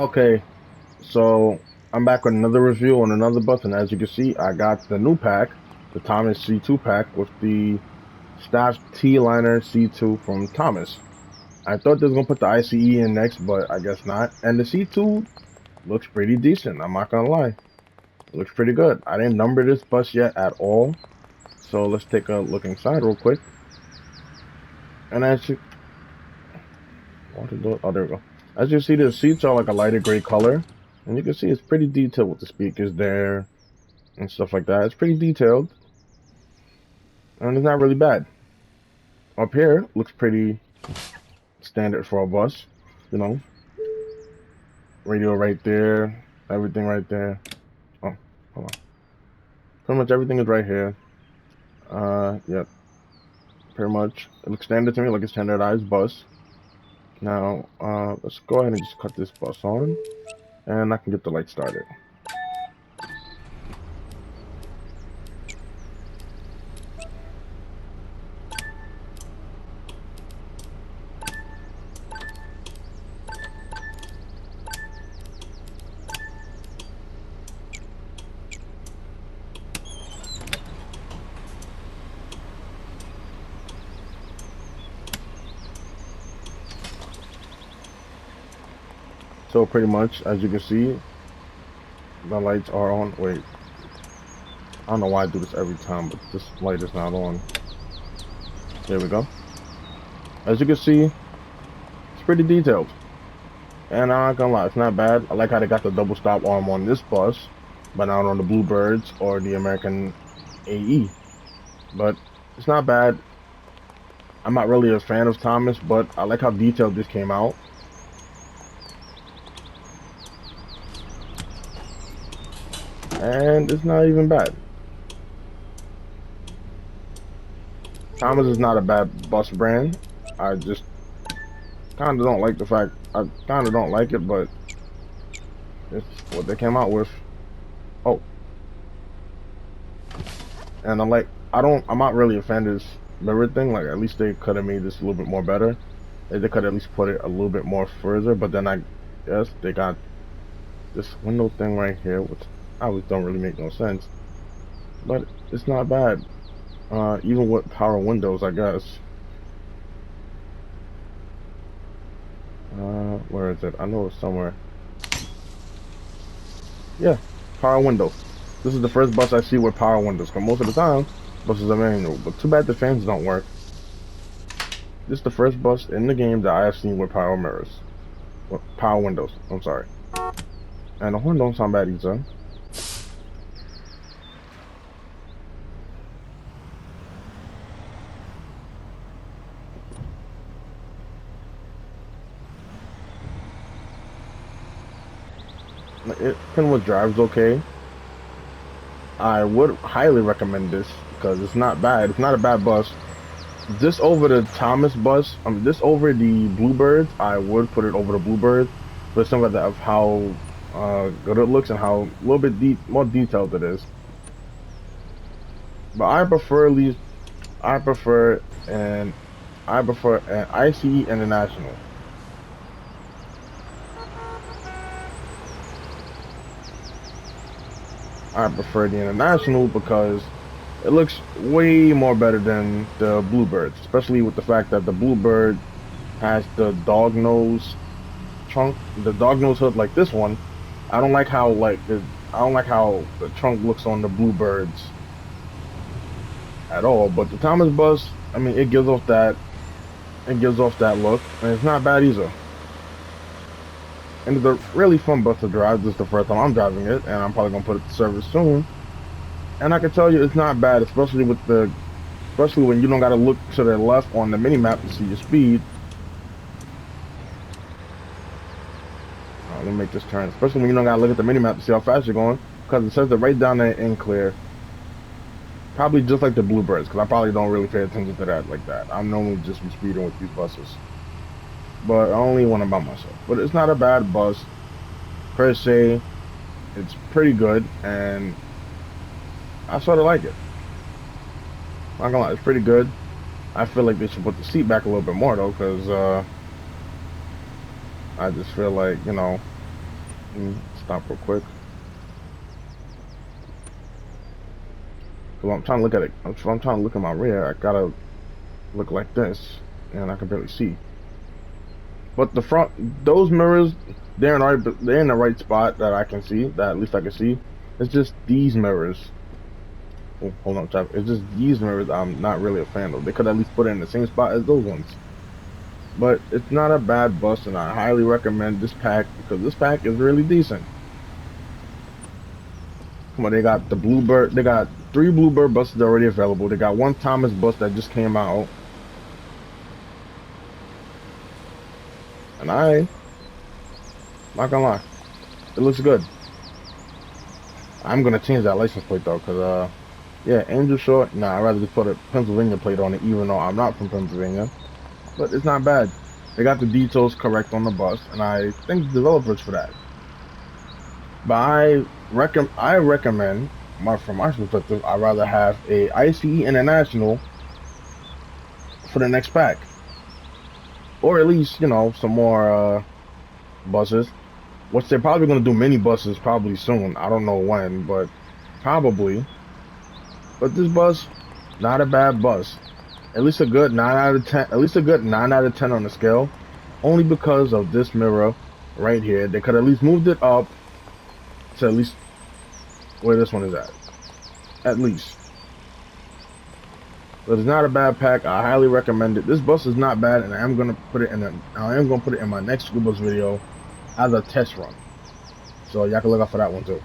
Okay, so I'm back with another review on another bus, and as you can see, I got the new pack, the Thomas C2 pack with the Staff T-Liner C2 from Thomas. I thought they was gonna put the ICE in next, but I guess not. And the C2 looks pretty decent. I'm not gonna lie, it looks pretty good. I didn't number this bus yet at all, so let's take a look inside real quick. And as you, oh, there we go. As you see, the seats are like a lighter gray color, and you can see it's pretty detailed with the speakers there and stuff like that. It's pretty detailed, and it's not really bad. Up here looks pretty standard for a bus, you know. Radio right there, everything right there. Oh, hold on. Pretty much everything is right here. Yep, pretty much. It looks standard to me, like a standardized bus. Now, let's go ahead and just cut this bus on, and I can get the light started. So pretty much, as you can see, the lights are on. Wait, I don't know why I do this every time, but this light is not on. There we go. As you can see, it's pretty detailed. And I'm not gonna lie, it's not bad. I like how they got the double stop arm on this bus, but not on the Bluebirds or the American AE. But it's not bad. I'm not really a fan of Thomas, but I like how detailed this came out. And it's not even bad. Thomas is not a bad bus brand. I just kind of don't like the fact, I kind of don't like it, but it's what they came out with. Oh, and I'm not really a fan of this mirror thing. Like, at least they could have made this a little bit more better. They could at least put it a little bit more further, but then I guess they got this window thing right here, which I always don't really make no sense. But it's not bad. Even with power windows, I guess. Where is it? I know it's somewhere. Yeah, power windows. This is the first bus I see with power windows. Cause most of the time, buses are manual. But too bad the fans don't work. This is the first bus in the game that I have seen with power mirrors. With power windows. I'm sorry. And the horn don't sound bad either. It pretty much drives okay. I would highly recommend this because it's not bad. It's not a bad bus. This over the Thomas bus, this over the Bluebirds, I would put it over the Bluebirds, but some of that of how good it looks and how a little bit more detailed it is. But I prefer and I prefer an ICE International. I prefer the International because it looks way more better than the Bluebirds, especially with the fact that the Bluebird has the dog nose trunk, the dog nose hood like this one. I don't like how I don't like how the trunk looks on the Bluebirds at all. But the Thomas bus, I mean, it gives off that look, and it's not bad either. And it's a really fun bus to drive. This is the first time I'm driving it, and I'm probably gonna put it to service soon. And I can tell you, it's not bad, especially when you don't gotta look to the left on the mini map to see your speed. Let me make this turn, especially when you don't gotta look at the mini map to see how fast you're going, because it says it right down there in clear. Probably just like the Bluebirds, because I probably don't really pay attention to that like that. I'm normally just be speeding with these buses, but I only want to by myself. But it's not a bad bus per se. It's pretty good, and I sort of like it. Not gonna lie, it's pretty good. I feel like they should put the seat back a little bit more though, because I just feel like Stop real quick. Cause I'm trying to look at it. I'm trying to look at my rear. I gotta look like this, and I can barely see. But the front, those mirrors, they're in the right spot that I can see. That at least I can see. It's just these mirrors. Oh, hold on, Chop. It's just these mirrors I'm not really a fan of. They could at least put it in the same spot as those ones. But it's not a bad bus, and I highly recommend this pack because this pack is really decent. Come on, they got the Bluebird. They got 3 Bluebird buses already available. They got 1 Thomas bus that just came out. And not gonna lie, it looks good. I'm gonna change that license plate though, cause yeah, Angel Short. Nah, I'd rather just put a Pennsylvania plate on it, even though I'm not from Pennsylvania. But it's not bad. They got the details correct on the bus, and I thank the developers for that. But I recommend, from my perspective, I'd rather have a ICE International for the next pack, or at least some more buses. Which they're probably gonna do mini buses probably soon. I don't know when, but probably. But this bus, not a bad bus. At least a good 9 out of 10. At least a good 9 out of 10 on the scale. Only because of this mirror right here. They could at least moved it up to at least where this one is at. At least. But it's not a bad pack. I highly recommend it. This bus is not bad, and I am gonna put it in my next school bus video as a test run. So y'all can look out for that one too.